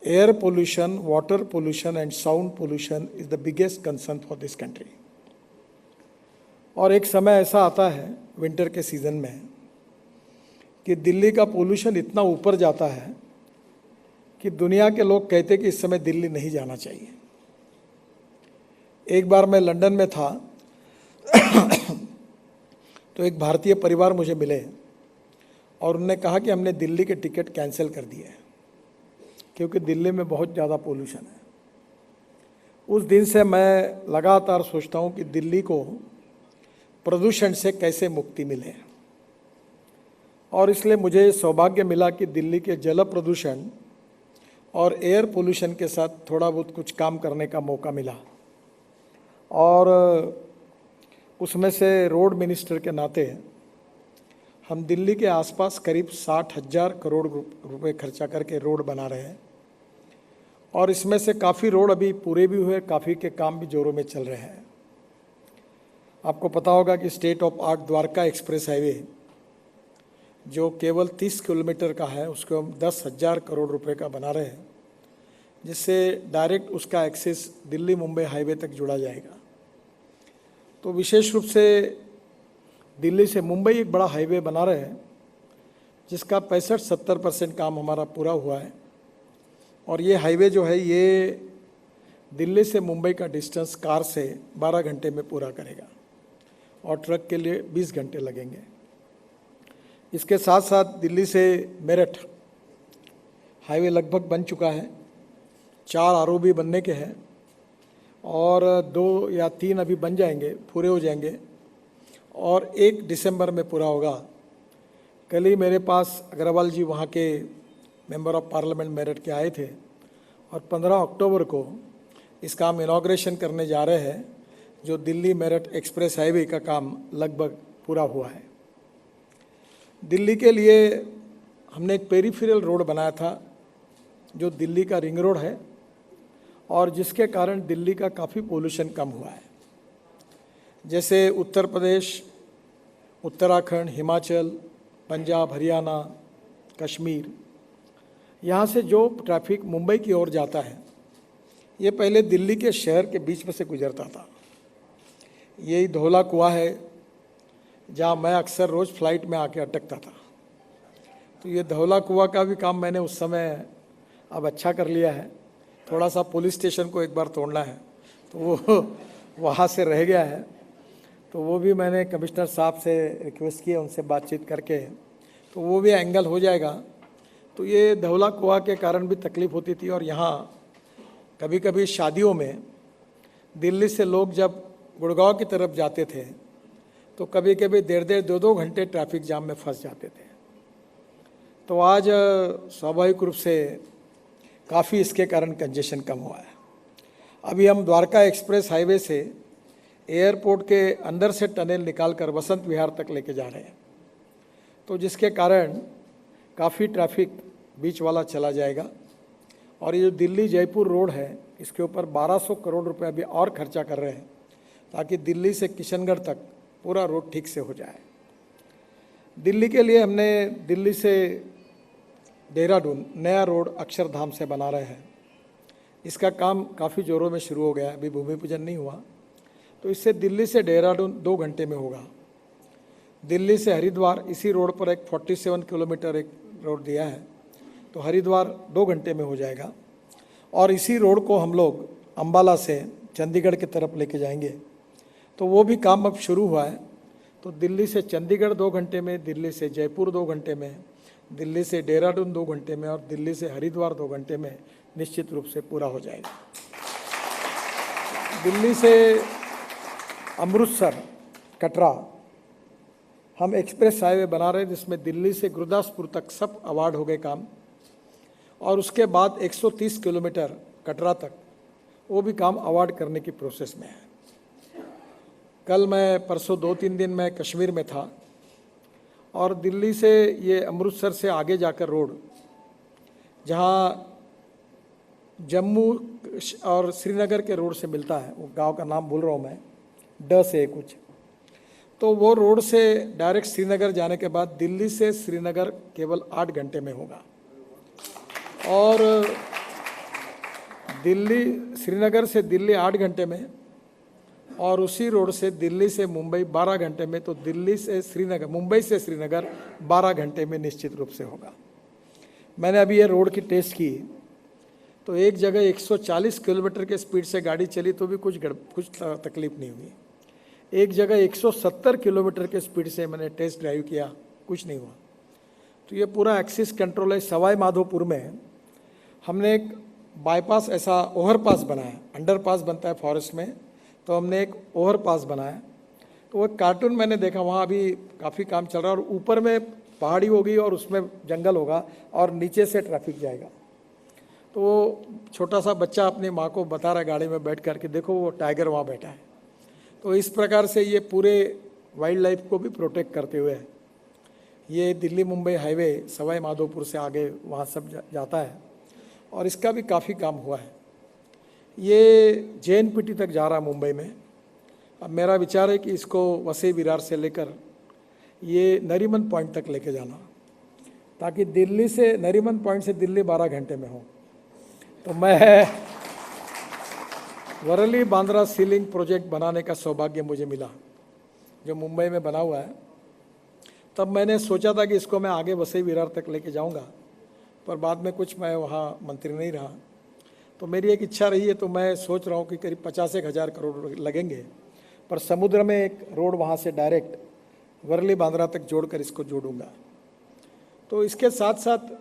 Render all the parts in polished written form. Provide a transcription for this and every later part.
air pollution, water pollution and sound pollution is the biggest concern for this country. और एक समय ऐसा आता है विंटर के सीज़न में कि दिल्ली का पोल्यूशन इतना ऊपर जाता है कि दुनिया के लोग कहते कि इस समय दिल्ली नहीं जाना चाहिए। एक बार मैं लंदन में था तो एक भारतीय परिवार मुझे मिले और उन्होंने कहा कि हमने दिल्ली के टिकट कैंसिल कर दिए हैं क्योंकि दिल्ली में बहुत ज़्यादा पोल्यूशन है। उस दिन से मैं लगातार सोचता हूँ कि दिल्ली को प्रदूषण से कैसे मुक्ति मिले, और इसलिए मुझे सौभाग्य मिला कि दिल्ली के जल प्रदूषण और एयर पोल्यूशन के साथ थोड़ा बहुत कुछ काम करने का मौका मिला। और उसमें से रोड मिनिस्टर के नाते हम दिल्ली के आसपास करीब 60,000 करोड़ रुपए खर्चा करके रोड बना रहे हैं, और इसमें से काफ़ी रोड अभी पूरे भी हुए, काफ़ी के काम भी जोरों में चल रहे हैं। आपको पता होगा कि state of art Dwarka express highway जो केवल 30 किलोमीटर का है उसको हम 10,000 करोड़ रुपए का बना रहे हैं, जिससे डायरेक्ट उसका एक्सेस दिल्ली मुंबई हाईवे तक जुड़ा जाएगा। तो विशेष रूप से दिल्ली से मुंबई एक बड़ा हाईवे बना रहे हैं जिसका 65-70% काम हमारा पूरा हुआ है। और ये हाईवे जो है ये दिल्ली से मुंबई का डिस्टेंस कार से 12 घंटे में पूरा करेगा और ट्रक के लिए 20 घंटे लगेंगे। इसके साथ साथ दिल्ली से मेरठ हाईवे लगभग बन चुका है, 4 आरओबी बनने के हैं और 2 या 3 अभी बन जाएंगे, पूरे हो जाएंगे और 1 दिसंबर में पूरा होगा। कल ही मेरे पास अग्रवाल जी वहाँ के मेंबर ऑफ पार्लियामेंट मेरठ के आए थे और 15 अक्टूबर को इसका हम इनॉग्रेशन करने जा रहे हैं, जो दिल्ली मेरठ एक्सप्रेस हाईवे का काम लगभग पूरा हुआ है। दिल्ली के लिए हमने एक पेरीफेरल रोड बनाया था जो दिल्ली का रिंग रोड है और जिसके कारण दिल्ली का काफ़ी पोल्यूशन कम हुआ है। जैसे उत्तर प्रदेश, उत्तराखंड, हिमाचल, पंजाब, हरियाणा, कश्मीर, यहाँ से जो ट्रैफिक मुंबई की ओर जाता है ये पहले दिल्ली के शहर के बीच में से गुजरता था। यही धौला कुआं है जहाँ मैं अक्सर रोज़ फ्लाइट में आके अटकता था। तो ये धौला कुआं का भी काम मैंने उस समय अब अच्छा कर लिया है। थोड़ा सा पुलिस स्टेशन को एक बार तोड़ना है तो वो वहाँ से रह गया है, तो वो भी मैंने कमिश्नर साहब से रिक्वेस्ट किया, उनसे बातचीत करके तो वो भी एंगल हो जाएगा। तो ये धौला कुआं के कारण भी तकलीफ़ होती थी। और यहाँ कभी कभी शादियों में दिल्ली से लोग जब गुड़गांव की तरफ जाते थे तो कभी कभी 1.5-2 घंटे ट्रैफिक जाम में फंस जाते थे। तो आज स्वाभाविक रूप से काफ़ी इसके कारण कंजेशन कम हुआ है। अभी हम द्वारका एक्सप्रेस हाईवे से एयरपोर्ट के अंदर से टनल निकालकर वसंत विहार तक लेके जा रहे हैं, तो जिसके कारण काफ़ी ट्रैफिक बीच वाला चला जाएगा। और ये जो दिल्ली जयपुर रोड है इसके ऊपर 1200 करोड़ रुपए अभी और खर्चा कर रहे हैं ताकि दिल्ली से किशनगढ़ तक पूरा रोड ठीक से हो जाए। दिल्ली के लिए हमने दिल्ली से देहरादून नया रोड अक्षरधाम से बना रहे हैं। इसका काम काफ़ी ज़ोरों में शुरू हो गया है, अभी भूमि पूजन नहीं हुआ। तो इससे दिल्ली से देहरादून 2 घंटे में होगा। दिल्ली से हरिद्वार इसी रोड पर एक 47 किलोमीटर एक रोड दिया है, तो हरिद्वार 2 घंटे में हो जाएगा। और इसी रोड को हम लोग अंबाला से चंडीगढ़ की तरफ लेके जाएंगे, तो वो भी काम अब शुरू हुआ है। तो दिल्ली से चंडीगढ़ 2 घंटे में, दिल्ली से जयपुर 2 घंटे में, दिल्ली से देहरादून 2 घंटे में और दिल्ली से हरिद्वार 2 घंटे में निश्चित रूप से पूरा हो जाएगा। दिल्ली से अमृतसर कटरा हम एक्सप्रेस हाईवे बना रहे हैं जिसमें दिल्ली से गुरदासपुर तक सब अवार्ड हो गए काम, और उसके बाद 130 किलोमीटर कटरा तक वो भी काम अवार्ड करने की प्रोसेस में है। कल मैं परसों 2-3 दिन मैं कश्मीर में था और दिल्ली से ये अमृतसर से आगे जाकर रोड जहाँ जम्मू और श्रीनगर के रोड से मिलता है, वो गांव का नाम भूल रहा हूँ मैं, ड से कुछ, तो वो रोड से डायरेक्ट श्रीनगर जाने के बाद दिल्ली से श्रीनगर केवल 8 घंटे में होगा। और दिल्ली श्रीनगर से दिल्ली 8 घंटे में, और उसी रोड से दिल्ली से मुंबई 12 घंटे में, तो दिल्ली से श्रीनगर, मुंबई से श्रीनगर 12 घंटे में निश्चित रूप से होगा। मैंने अभी ये रोड की टेस्ट की, तो एक जगह 140 किलोमीटर के स्पीड से गाड़ी चली तो भी कुछ तकलीफ नहीं हुई। एक जगह 170 किलोमीटर के स्पीड से मैंने टेस्ट ड्राइव किया, कुछ नहीं हुआ। तो ये पूरा एक्सिस कंट्रोल है। सवाई माधोपुर में हमने एक बाईपास, ऐसा ओवरपास बनाया, अंडरपास बनता है फॉरेस्ट में, तो हमने एक ओवरपास बनाया। तो वो कार्टून मैंने देखा, वहाँ अभी काफ़ी काम चल रहा है, और ऊपर में पहाड़ी होगी और उसमें जंगल होगा और नीचे से ट्रैफिक जाएगा। तो वो छोटा सा बच्चा अपनी माँ को बता रहा है गाड़ी में बैठ कर के, देखो वो टाइगर वहाँ बैठा है। तो इस प्रकार से ये पूरे वाइल्ड लाइफ को भी प्रोटेक्ट करते हुए ये दिल्ली मुंबई हाईवे सवाई माधोपुर से आगे वहाँ सब जाता है, और इसका भी काफ़ी काम हुआ है। ये JNPT तक जा रहा है मुंबई में। अब मेरा विचार है कि इसको वसई विरार से लेकर ये नरीमन पॉइंट तक लेके जाना, ताकि दिल्ली से नरीमन पॉइंट से दिल्ली 12 घंटे में हो। तो मैं वरली बांद्रा सीलिंग प्रोजेक्ट बनाने का सौभाग्य मुझे मिला, जो मुंबई में बना हुआ है। तब मैंने सोचा था कि इसको मैं आगे वसई विरार तक लेके जाऊंगा, पर बाद में कुछ मैं वहाँ मंत्री नहीं रहा। तो मेरी एक इच्छा रही है, तो मैं सोच रहा हूँ कि करीब 50-1,000 करोड़ लगेंगे, पर समुद्र में एक रोड वहाँ से डायरेक्ट वरली बांद्रा तक जोड़कर इसको जोड़ूंगा। तो इसके साथ साथ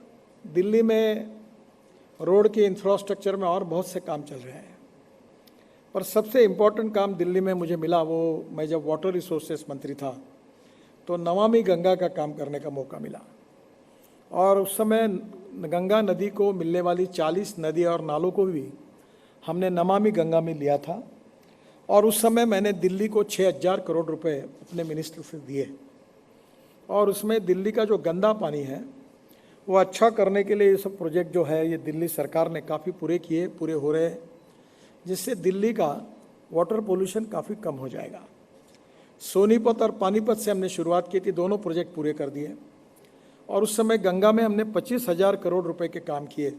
दिल्ली में रोड के इंफ्रास्ट्रक्चर में और बहुत से काम चल रहे हैं, पर सबसे इम्पोर्टेंट काम दिल्ली में मुझे मिला, वो मैं जब वाटर रिसोर्सेस मंत्री था तो नमामि गंगा का काम करने का मौका मिला। और उस समय गंगा नदी को मिलने वाली 40 नदी और नालों को भी हमने नमामि गंगा में लिया था, और उस समय मैंने दिल्ली को 6,000 करोड़ रुपए अपने मिनिस्टर से दिए, और उसमें दिल्ली का जो गंदा पानी है वो अच्छा करने के लिए ये सब प्रोजेक्ट जो है ये दिल्ली सरकार ने काफ़ी पूरे हो रहे हैं, जिससे दिल्ली का वाटर पोल्यूशन काफ़ी कम हो जाएगा। सोनीपत और पानीपत से हमने शुरुआत की थी, दोनों प्रोजेक्ट पूरे कर दिए, और उस समय गंगा में हमने 25,000 करोड़ रुपए के काम किए,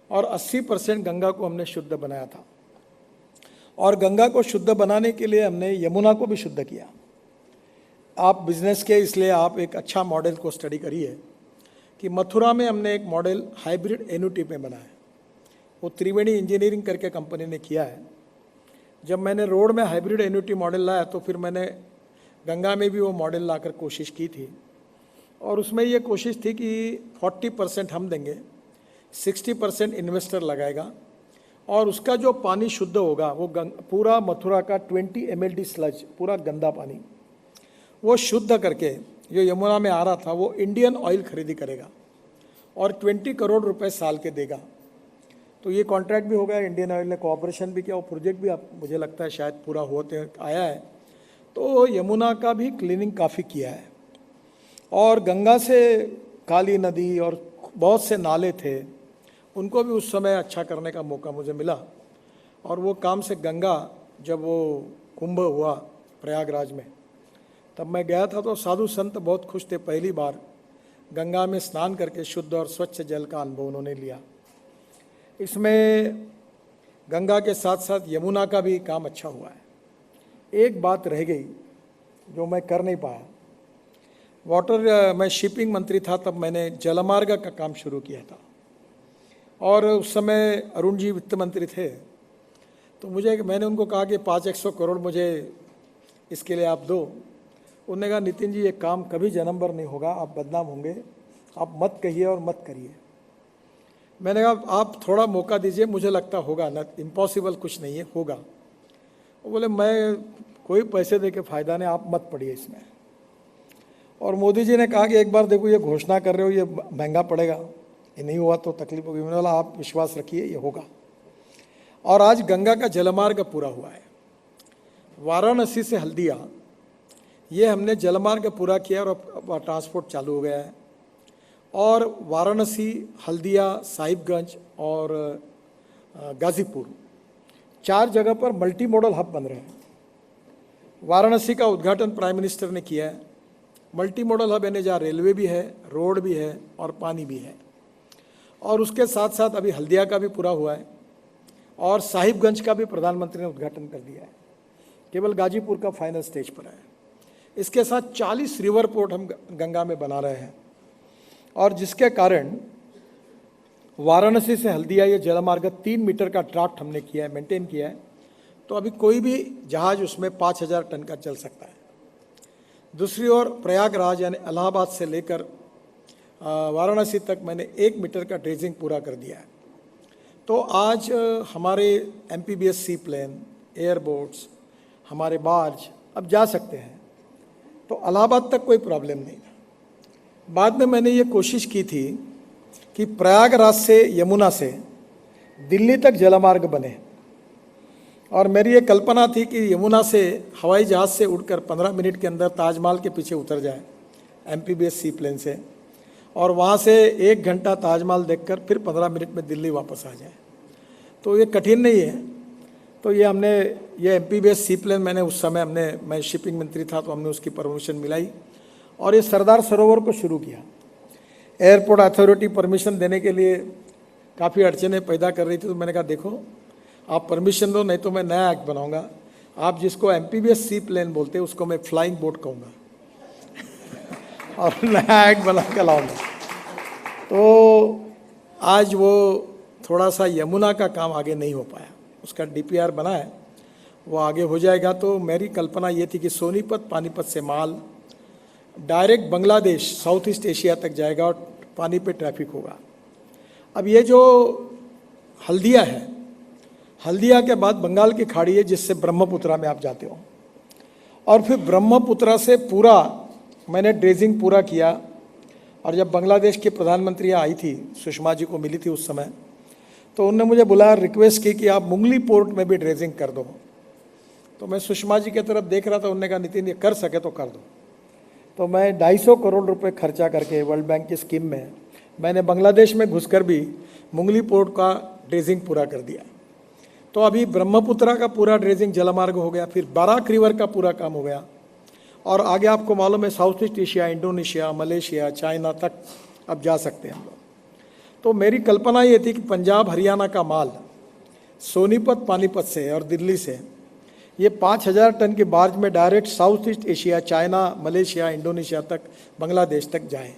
और 80% गंगा को हमने शुद्ध बनाया था। और गंगा को शुद्ध बनाने के लिए हमने यमुना को भी शुद्ध किया। आप बिजनेस के, इसलिए आप एक अच्छा मॉडल को स्टडी करिए कि मथुरा में हमने एक मॉडल हाइब्रिड एन्युटी में बनाया, वो त्रिवेणी इंजीनियरिंग करके कंपनी ने किया है। जब मैंने रोड में हाइब्रिड एन्युटी मॉडल लाया, तो फिर मैंने गंगा में भी वो मॉडल लाकर कोशिश की थी, और उसमें ये कोशिश थी कि 40% हम देंगे, 60% इन्वेस्टर लगाएगा, और उसका जो पानी शुद्ध होगा वो पूरा मथुरा का 20 mld स्लज, पूरा गंदा पानी वो शुद्ध करके जो यमुना में आ रहा था वो इंडियन ऑयल खरीदी करेगा, और 20 करोड़ रुपए साल के देगा। तो ये कॉन्ट्रैक्ट भी हो गया, इंडियन ऑयल ने कोऑपरेशन भी किया, वो प्रोजेक्ट भी मुझे लगता है शायद पूरा होते आया है। तो यमुना का भी क्लीनिंग काफ़ी किया है, और गंगा से काली नदी और बहुत से नाले थे, उनको भी उस समय अच्छा करने का मौका मुझे मिला। और वो काम से गंगा, जब वो कुंभ हुआ प्रयागराज में, तब मैं गया था, तो साधु संत बहुत खुश थे, पहली बार गंगा में स्नान करके शुद्ध और स्वच्छ जल का अनुभव उन्होंने लिया। इसमें गंगा के साथ साथ यमुना का भी काम अच्छा हुआ है। एक बात रह गई जो मैं कर नहीं पाया, मैं शिपिंग मंत्री था, तब मैंने जलमार्ग का काम शुरू किया था, और उस समय अरुण जी वित्त मंत्री थे। तो मैंने उनको कहा कि 500 करोड़ मुझे इसके लिए आप दो। उन्होंने कहा, नितिन जी ये काम कभी जन्म भर नहीं होगा, आप बदनाम होंगे, आप मत कहिए और मत करिए। मैंने कहा आप थोड़ा मौका दीजिए, मुझे लगता होगा ना, इम्पॉसिबल कुछ नहीं है, होगा। वो बोले मैं कोई पैसे दे के फ़ायदा नहीं, आप मत पड़िए इसमें। और मोदी जी ने कहा कि एक बार देखो ये घोषणा कर रहे हो, ये महंगा पड़ेगा, ये नहीं हुआ तो तकलीफ होगी। मैंने बोला आप विश्वास रखिए ये होगा। और आज गंगा का जलमार्ग पूरा हुआ है, वाराणसी से हल्दिया, ये हमने जलमार्ग पूरा किया और अब ट्रांसपोर्ट चालू हो गया है। और वाराणसी, हल्दिया, साहिबगंज और गाज़ीपुर 4 जगह पर मल्टी मॉडल हब बन रहे हैं। वाराणसी का उद्घाटन प्राइम मिनिस्टर ने किया है। मल्टी मॉडल हब यानी जहाँ रेलवे भी है, रोड भी है और पानी भी है। और उसके साथ साथ अभी हल्दिया का भी पूरा हुआ है, और साहिबगंज का भी प्रधानमंत्री ने उद्घाटन कर दिया है, केवल गाजीपुर का फाइनल स्टेज पर है। इसके साथ 40 रिवर पोर्ट हम गंगा में बना रहे हैं, और जिसके कारण वाराणसी से हल्दिया ये जलमार्ग 3 मीटर का ड्राफ्ट हमने किया है, मेंटेन किया है। तो अभी कोई भी जहाज उसमें 5000 टन का चल सकता है। दूसरी ओर प्रयागराज यानी इलाहाबाद से लेकर वाराणसी तक मैंने 1 मीटर का ड्रेजिंग पूरा कर दिया है। तो आज हमारे MPBS सी प्लेन, एयर बोट्स, हमारे बार्ज अब जा सकते हैं, तो इलाहाबाद तक कोई प्रॉब्लम नहीं था। बाद में मैंने ये कोशिश की थी कि प्रयागराज से यमुना से दिल्ली तक जलमार्ग बने, और मेरी ये कल्पना थी कि यमुना से हवाई जहाज़ से उड़कर 15 मिनट के अंदर ताजमहल के पीछे उतर जाए MPBS सी प्लेन से, और वहाँ से 1 घंटा ताजमहल देखकर फिर 15 मिनट में दिल्ली वापस आ जाए। तो ये कठिन नहीं है। तो ये MPBS सी प्लेन मैंने उस समय मैं शिपिंग मंत्री था तो हमने उसकी परमिशन मिलाई, और ये सरदार सरोवर को शुरू किया। एयरपोर्ट अथॉरिटी परमिशन देने के लिए काफ़ी अड़चने पैदा कर रही थी, तो मैंने कहा देखो आप परमिशन दो, नहीं तो मैं नया एक्ट बनाऊंगा। आप जिसको MPBS सी प्लेन बोलते हैं उसको मैं फ्लाइंग बोट कहूँगा और नया एक्ट बना के लाऊंगा। तो आज वो थोड़ा सा यमुना का काम आगे नहीं हो पाया, उसका DPR बना है, वो आगे हो जाएगा। तो मेरी कल्पना ये थी कि सोनीपत पानीपत से माल direct Bangladesh, South East Asia तक जाएगा और पानी पे ट्रैफिक होगा। अब ये जो हल्दिया है, हल्दिया के बाद बंगाल की खाड़ी है जिससे ब्रह्मपुत्रा में आप जाते हो, और फिर ब्रह्मपुत्रा से पूरा मैंने ड्रेजिंग पूरा किया। और जब बांग्लादेश की प्रधानमंत्री आई थी, सुषमा जी को मिली थी उस समय, तो उन्होंने मुझे बुलाया, रिक्वेस्ट की कि आप मुंगली पोर्ट में भी ड्रेजिंग कर दो। तो मैं सुषमा जी की तरफ देख रहा था, उन्होंने कहा नितिन ये कर सके तो कर दो। तो मैं 250 करोड़ रुपए खर्चा करके वर्ल्ड बैंक की स्कीम में मैंने बांग्लादेश में घुसकर भी मुंगली पोर्ट का ड्रेजिंग पूरा कर दिया। तो अभी ब्रह्मपुत्रा का पूरा ड्रेजिंग जलमार्ग हो गया, फिर बराक रिवर का पूरा काम हो गया, और आगे आपको मालूम है south East Asia, Indonesia, Malaysia, China तक अब जा सकते हैं हम लोग। तो मेरी कल्पना ये थी कि पंजाब हरियाणा का माल सोनीपत पानीपत से और दिल्ली से ये 5000 टन की बार्ज में direct south East Asia, China, Malaysia, Indonesia तक, बांग्लादेश तक जाए।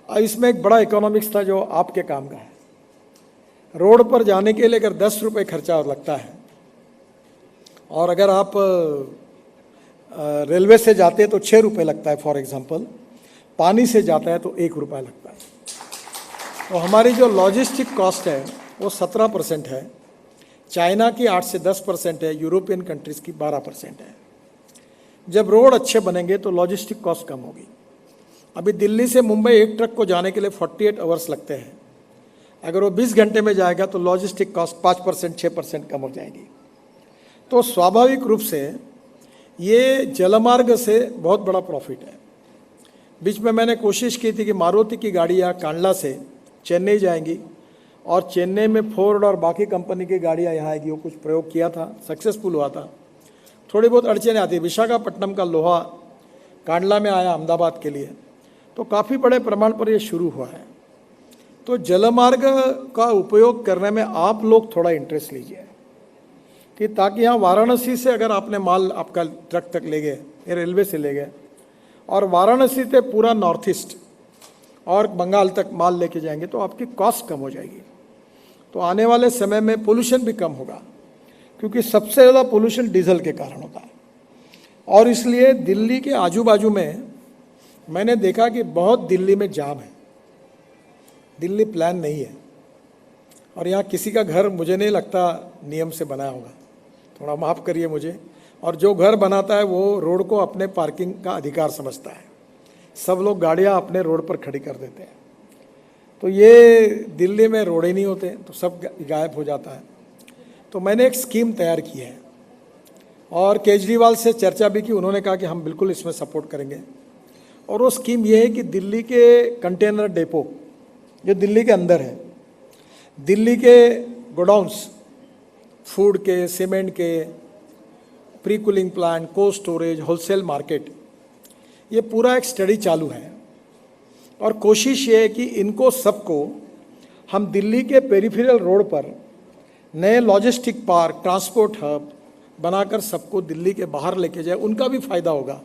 और इसमें एक बड़ा इकोनॉमिक्स था जो आपके काम का है। रोड पर जाने के लिए अगर 10 रुपये खर्चा लगता है, और अगर आप रेलवे से जाते हैं तो 6 रुपये लगता है फॉर एग्जांपल, पानी से जाता है तो 1 रुपया लगता है। तो हमारी जो लॉजिस्टिक कॉस्ट है वो 17% है, चाइना की 8 से 10% है, यूरोपियन कंट्रीज़ की 12% है। जब रोड अच्छे बनेंगे तो लॉजिस्टिक कॉस्ट कम होगी। अभी दिल्ली से मुंबई एक ट्रक को जाने के लिए 48 आवर्स लगते हैं, अगर वो 20 घंटे में जाएगा तो लॉजिस्टिक कॉस्ट 5% 6% कम हो जाएगी। तो स्वाभाविक रूप से ये जलमार्ग से बहुत बड़ा प्रॉफिट है। बीच में मैंने कोशिश की थी कि मारुति की गाड़ियाँ कांडला से चेन्नई जाएंगी, और चेन्नई में फोर्ड और बाकी कंपनी की गाड़ियाँ यहाँ आएगी, वो कुछ प्रयोग किया था, सक्सेसफुल हुआ था। थोड़ी बहुत अड़चने आती है, विशाखापट्टनम का लोहा कांडला में आया अहमदाबाद के लिए, तो काफ़ी बड़े प्रमाण पर ये शुरू हुआ है। तो जलमार्ग का उपयोग करने में आप लोग थोड़ा इंटरेस्ट लीजिए, कि ताकि यहाँ वाराणसी से अगर आपने माल आपका ट्रक तक ले गए, रेलवे से ले गए, और वाराणसी से पूरा नॉर्थ ईस्ट और बंगाल तक माल लेके जाएंगे तो आपकी कॉस्ट कम हो जाएगी। तो आने वाले समय में पोल्यूशन भी कम होगा, क्योंकि सबसे ज़्यादा पोल्यूशन डीजल के कारण होता है। और इसलिए दिल्ली के आजू बाजू में मैंने देखा कि बहुत दिल्ली में जाम है, दिल्ली प्लान नहीं है, और यहाँ किसी का घर मुझे नहीं लगता नियम से बनाया होगा, थोड़ा माफ़ करिए मुझे। और जो घर बनाता है वो रोड को अपने पार्किंग का अधिकार समझता है, सब लोग गाड़ियाँ अपने रोड पर खड़ी कर देते हैं। तो ये दिल्ली में रोड ही नहीं होते तो सब गायब हो जाता है। तो मैंने एक स्कीम तैयार की है, और केजरीवाल से चर्चा भी की, उन्होंने कहा कि हम बिल्कुल इसमें सपोर्ट करेंगे। और वो स्कीम ये है कि दिल्ली के कंटेनर डेपो जो दिल्ली के अंदर है, दिल्ली के गोडाउन्स, फूड के, सीमेंट के, pre cooling plant, cold storage, wholesale market, ये पूरा एक स्टडी चालू है। और कोशिश ये है कि इनको सबको हम दिल्ली के पेरिफेरल रोड पर नए लॉजिस्टिक पार्क, ट्रांसपोर्ट हब बनाकर सबको दिल्ली के बाहर लेके जाए, उनका भी फायदा होगा।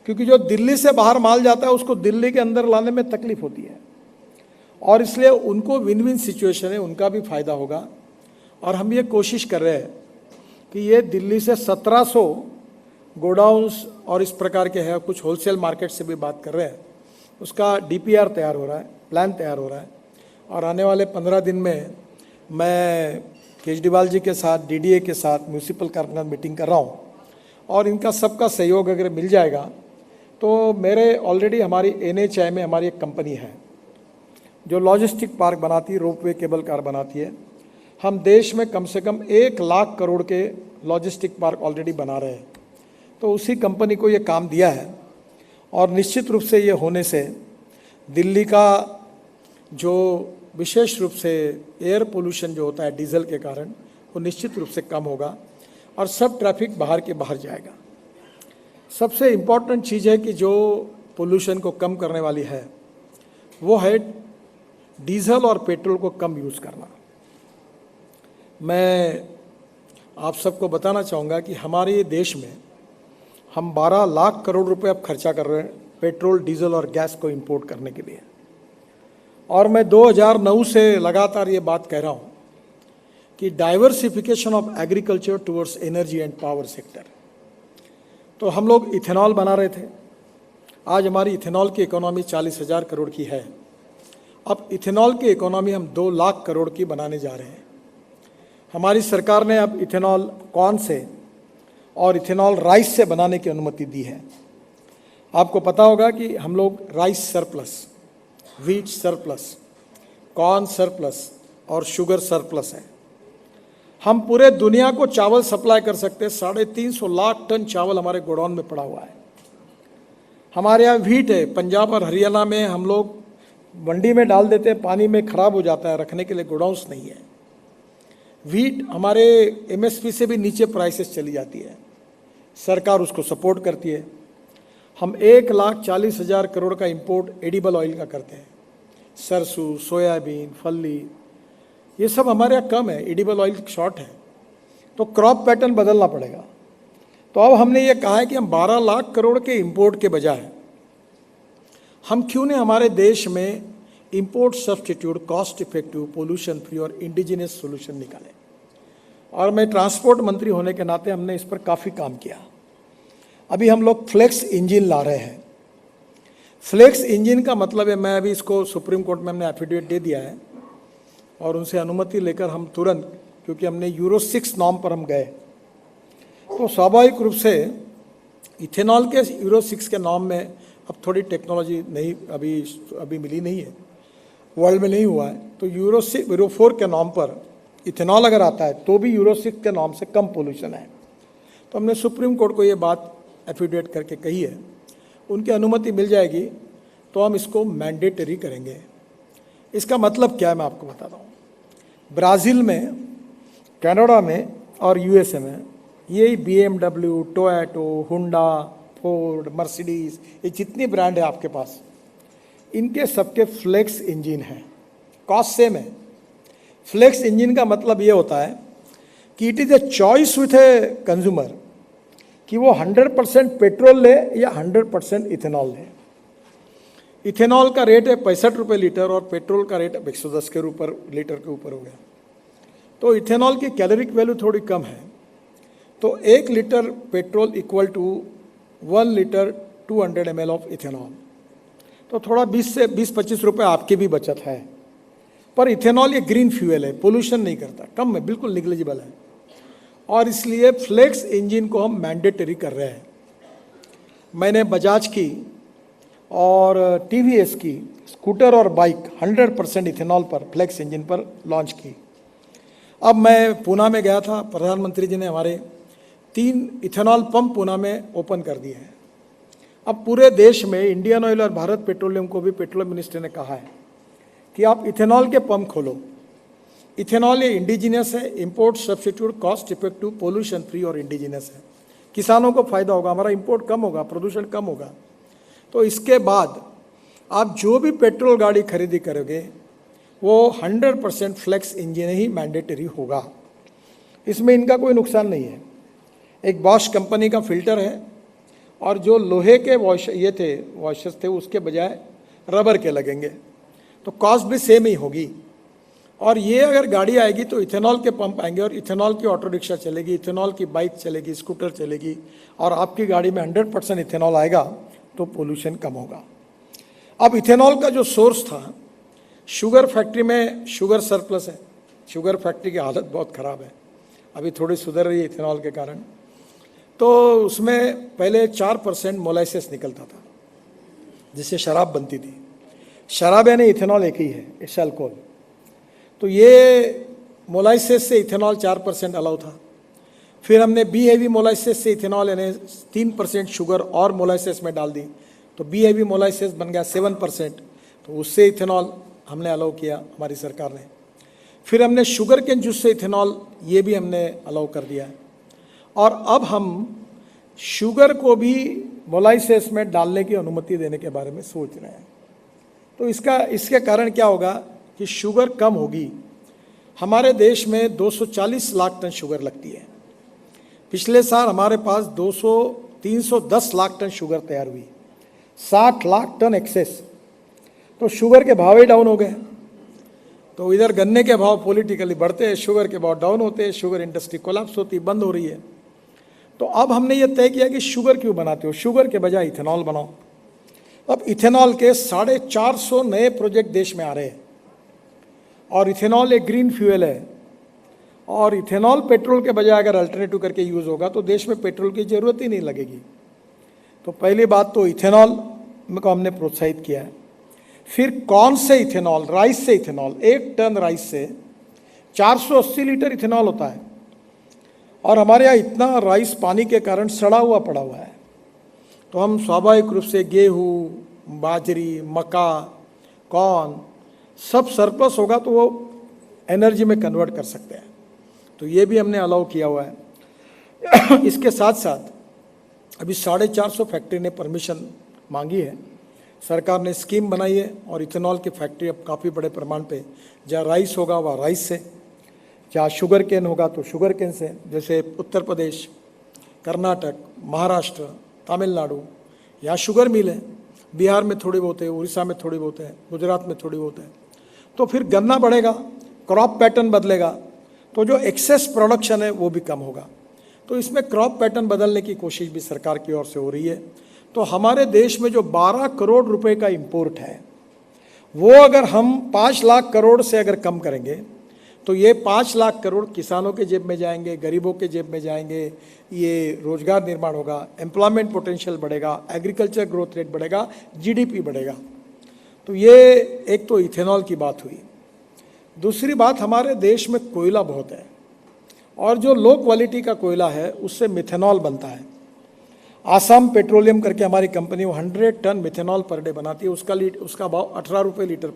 क्योंकि जो दिल्ली से बाहर माल जाता है उसको दिल्ली के अंदर लाने में तकलीफ होती है, और इसलिए उनको विन विन सिचुएशन है, उनका भी फायदा होगा। और हम ये कोशिश कर रहे हैं कि ये दिल्ली से 1700 गोडाउन्स और इस प्रकार के हैं, कुछ होलसेल मार्केट से भी बात कर रहे हैं, उसका डीपीआर तैयार हो रहा है, प्लान तैयार हो रहा है। और आने वाले 15 दिन में मैं केजरीवाल जी के साथ, डीडीए के साथ, म्यूनिसिपल कॉर्पोरेशन मीटिंग कर रहा हूँ, और इनका सबका सहयोग अगर मिल जाएगा तो मेरे ऑलरेडी हमारी NHI में हमारी एक कंपनी है जो लॉजिस्टिक पार्क बनाती है, रोपवे, केबल कार बनाती है। हम देश में कम से कम 1 लाख करोड़ के लॉजिस्टिक पार्क ऑलरेडी बना रहे हैं, तो उसी कंपनी को ये काम दिया है। और निश्चित रूप से ये होने से दिल्ली का जो विशेष रूप से एयर पोल्यूशन जो होता है डीजल के कारण, वो निश्चित रूप से कम होगा और सब ट्रैफिक बाहर के बाहर जाएगा। सबसे इम्पॉर्टेंट चीज़ है कि जो पोल्यूशन को कम करने वाली है वो है डीजल और पेट्रोल को कम यूज़ करना। मैं आप सबको बताना चाहूँगा कि हमारे देश में हम 12 लाख करोड़ रुपए अब खर्चा कर रहे हैं पेट्रोल, डीजल और गैस को इंपोर्ट करने के लिए। और मैं 2009 से लगातार ये बात कह रहा हूँ कि diversification of agriculture towards energy and power sector. तो हम लोग इथेनॉल बना रहे थे, आज हमारी इथेनॉल की इकोनॉमी 40,000 करोड़ की है। अब इथेनॉल की इकोनॉमी हम 2 लाख करोड़ की बनाने जा रहे हैं। हमारी सरकार ने अब इथेनॉल कॉर्न से और इथेनॉल राइस से बनाने की अनुमति दी है। आपको पता होगा कि हम लोग rice surplus, wheat surplus, corn surplus और शुगर सरप्लस है। हम पूरे दुनिया को चावल सप्लाई कर सकते हैं। 350 लाख टन चावल हमारे गोडाउन में पड़ा हुआ है। हमारे यहाँ व्हीट है, पंजाब और हरियाणा में हम लोग मंडी में डाल देते हैं, पानी में खराब हो जाता है, रखने के लिए गोडाउन्स नहीं है। व्हीट हमारे MSP से भी नीचे प्राइसेस चली जाती है, सरकार उसको सपोर्ट करती है। हम 1,40,000 करोड़ का इंपोर्ट एडिबल ऑयल का करते हैं, सरसों, सोयाबीन, फली, ये सब हमारे यहाँ कम है, एडिबल ऑयल शॉर्ट है, तो क्रॉप पैटर्न बदलना पड़ेगा। तो अब हमने ये कहा है कि हम 12 लाख करोड़ के इंपोर्ट के बजाय हम क्यों नहीं हमारे देश में import substitute, cost effective, pollution free और इंडिजिनियस सोल्यूशन निकालें। और मैं ट्रांसपोर्ट मंत्री होने के नाते हमने इस पर काफ़ी काम किया। अभी हम लोग फ्लेक्स इंजन ला रहे हैं। फ्लेक्स इंजन का मतलब है, मैं अभी इसको सुप्रीम कोर्ट में हमने एफिडेविट दे दिया है और उनसे अनुमति लेकर हम तुरंत, क्योंकि हमने यूरो 6 नॉर्म पर हम गए, तो स्वाभाविक रूप से इथेनॉल के यूरो 6 के नॉर्म में अब थोड़ी टेक्नोलॉजी नहीं अभी मिली नहीं है, वर्ल्ड में नहीं हुआ है। तो यूरो 4 के नॉर्म पर इथेनॉल अगर आता है तो भी यूरो 6 के नॉर्म से कम पोल्यूशन है। तो हमने सुप्रीम कोर्ट को ये बात एफिडेविट करके कही है, उनकी अनुमति मिल जाएगी तो हम इसको मैंडेटरी करेंगे। इसका मतलब क्या है मैं आपको बताता हूँ। ब्राज़ील में, कनाडा में और USA में ये BMW, टोयोटो, हुंडा, फोर्ड, मर्सिडीज, ये जितनी ब्रांड है आपके पास, इनके सबके फ्लेक्स इंजन हैं। कॉस्ट सेम है। फ्लेक्स इंजन का मतलब ये होता है कि it is a choice with a consumer कि वो 100% पेट्रोल ले या 100% इथेनॉल ले। इथेनॉल का रेट है 65 रुपये लीटर और पेट्रोल का रेट 110 के ऊपर लीटर के ऊपर हो गया। तो इथेनॉल की कैलोरिक वैल्यू थोड़ी कम है, तो 1 litre petrol equal to 1 litre 200 ml of ethanol. तो थोड़ा 20-25 रुपये आपकी भी बचत है। पर इथेनॉल ये ग्रीन फ्यूल है, पोल्यूशन नहीं करता, कम है, बिल्कुल निग्लिजिबल है। और इसलिए फ्लेक्स इंजन को हम मैंडेटरी कर रहे हैं। मैंने बजाज की और TVS की स्कूटर और बाइक 100% इथेनॉल पर, फ्लेक्स इंजन पर लॉन्च की। अब मैं पूना में गया था, प्रधानमंत्री जी ने हमारे 3 इथेनॉल पंप पूना में ओपन कर दिए हैं। अब पूरे देश में इंडियन ऑयल और भारत पेट्रोलियम को भी पेट्रोलियम मिनिस्टर ने कहा है कि आप इथेनॉल के पंप खोलो। इथेनॉल ये इंडिजिनियस है, import substitute, cost effective, pollution free और इंडिजिनियस है। किसानों को फायदा होगा, हमारा इंपोर्ट कम होगा, प्रदूषण कम होगा। तो इसके बाद आप जो भी पेट्रोल गाड़ी खरीदी करोगे वो 100% फ्लेक्स इंजन ही मैंडेटरी होगा। इसमें इनका कोई नुकसान नहीं है। एक बॉश कंपनी का फिल्टर है और जो लोहे के वॉशर्स थे उसके बजाय रबर के लगेंगे, तो कॉस्ट भी सेम ही होगी। और ये अगर गाड़ी आएगी तो इथेनॉल के पंप आएंगे और इथेनॉल की ऑटो रिक्शा चलेगी, इथेनॉल की बाइक चलेगी, स्कूटर चलेगी, और आपकी गाड़ी में 100% इथेनॉल आएगा तो पोल्यूशन कम होगा। अब इथेनॉल का जो सोर्स था, शुगर फैक्ट्री में शुगर सरप्लस है, शुगर फैक्ट्री की हालत बहुत ख़राब है, अभी थोड़ी सुधर रही है इथेनॉल के कारण। तो उसमें पहले 4% मोलाइसेस निकलता था जिससे शराब बनती थी। शराब यानी इथेनॉल एक ही है, इट्स अल्कोहल। तो ये मोलाइसेस से इथेनॉल 4% अलाउ था। फिर हमने बी हेवी मोलाइसेस से इथेनॉल यानी 3% शुगर और मोलाइसेस में डाल दी, तो बी हेवी मोलाइसेस बन गया 7%, तो उससे इथेनॉल हमने अलाउ किया हमारी सरकार ने। फिर हमने शुगर के जूस से इथेनॉल, ये भी हमने अलाउ कर दिया है। और अब हम शुगर को भी मोलाइसेस में डालने की अनुमति देने के बारे में सोच रहे हैं। तो इसके कारण क्या होगा कि शुगर कम होगी। हमारे देश में 240 लाख टन शुगर लगती है। पिछले साल हमारे पास 310 लाख टन शुगर तैयार हुई, 60 लाख टन एक्सेस। तो शुगर के भाव ही डाउन हो गए। तो इधर गन्ने के भाव पॉलिटिकली बढ़ते हैं, शुगर के भाव डाउन होते हैं, शुगर इंडस्ट्री कोलैप्स होती, बंद हो रही है। तो अब हमने ये तय किया कि शुगर क्यों बनाते हो, शुगर के बजाय इथेनॉल बनाओ। अब इथेनॉल के 450 नए प्रोजेक्ट देश में आ रहे हैं। और इथेनॉल एक ग्रीन फ्यूल है, और इथेनॉल पेट्रोल के बजाय अगर अल्टरनेटिव करके यूज़ होगा तो देश में पेट्रोल की ज़रूरत ही नहीं लगेगी। तो पहली बात तो इथेनॉल को हमने प्रोत्साहित किया है। फिर कौन से इथेनॉल, राइस से इथेनॉल, 1 टन राइस से 480 लीटर इथेनॉल होता है। और हमारे यहाँ इतना राइस पानी के कारण सड़ा हुआ पड़ा हुआ है, तो हम स्वाभाविक रूप से गेहूँ, बाजरी, मक्का, कॉर्न सब सरप्लस होगा तो वो एनर्जी में कन्वर्ट कर सकते हैं। तो ये भी हमने अलाउ किया हुआ है। इसके साथ साथ अभी 450 फैक्ट्री ने परमिशन मांगी है। सरकार ने स्कीम बनाई है और इथेनॉल की फैक्ट्री अब काफ़ी बड़े प्रमाण पे, जहाँ राइस होगा वह राइस से, जहाँ शुगर केन होगा तो शुगर केन से। जैसे उत्तर प्रदेश, कर्नाटक, महाराष्ट्र, तमिलनाडु, यहाँ शुगर मिल है, बिहार में थोड़ी बहुत है, उड़ीसा में थोड़ी बहुत है, गुजरात में थोड़ी बहुत है। तो फिर गन्ना बढ़ेगा, क्रॉप पैटर्न बदलेगा, तो जो एक्सेस प्रोडक्शन है वो भी कम होगा। तो इसमें क्रॉप पैटर्न बदलने की कोशिश भी सरकार की ओर से हो रही है। तो हमारे देश में जो 12 करोड़ रुपए का इंपोर्ट है, वो अगर हम 5 लाख करोड़ से अगर कम करेंगे तो ये 5 लाख करोड़ किसानों के जेब में जाएंगे, गरीबों के जेब में जाएंगे, ये रोजगार निर्माण होगा, एम्प्लॉयमेंट पोटेंशियल बढ़ेगा, एग्रीकल्चर ग्रोथ रेट बढ़ेगा, जीडीपी बढ़ेगा। तो ये एक तो इथेनॉल की बात हुई। दूसरी बात, हमारे देश में कोयला बहुत है और जो लो क्वालिटी का कोयला है उससे मिथेनॉल बनता है। आसाम पेट्रोलियम करके हमारी company 100 ton methanol per day बनाती है, उसका भाव 18 रुपये लीटर